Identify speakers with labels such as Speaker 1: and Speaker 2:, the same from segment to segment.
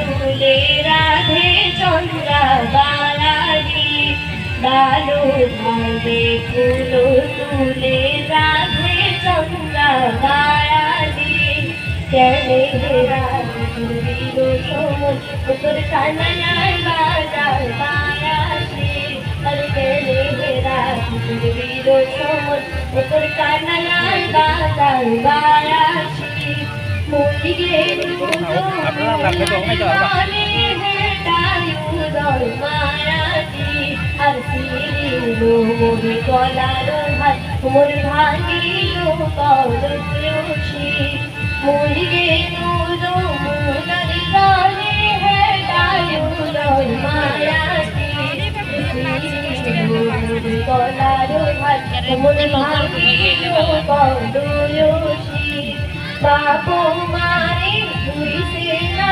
Speaker 1: তুলে রাধে চন্দ্রা বালাজি লালু ভাবে ফুল তুলে রাধে চন্দ্রা বালাজি চলে রাধুরীর সমন তোর কানায় বাজার বালাজি আরে চলে রাধুরীর সমন তোর কানায় বাজার বালাজি মুলিগে আর মোরে গলার হাত মোর ভাঙিল কলসি মুলিগে মুলার গানে হেটায়ুর মায়াতি মোরে গলার হাত মোর ভাঙিল কলসি বাবু মারে ধুইছে না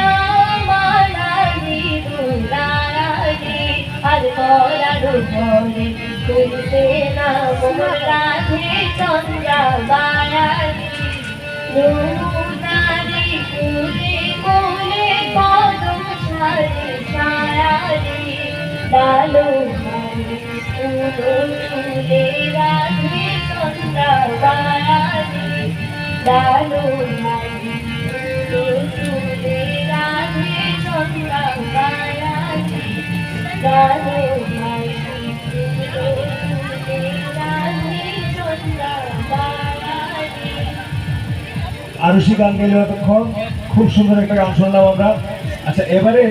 Speaker 1: মালানি দুলারি আর করার ঘরে ধুইছে না মোর রাধে চন্দ্রা বালাজি রুনারি ফুলে কোলে কদম সারি সারি লালু ভাই ফুল তুলে রাধে চন্দ্রা বালাজি লালু ভাই তুলে রাধে চন্দ্রা বালাজি লালু ভাই তুলে রাধে চন্দ্রা বালাজি।
Speaker 2: আরুষি গান গেল এতক্ষণ, খুব সুন্দর একটা গান শুনলাম আমরা। আচ্ছা, এবারে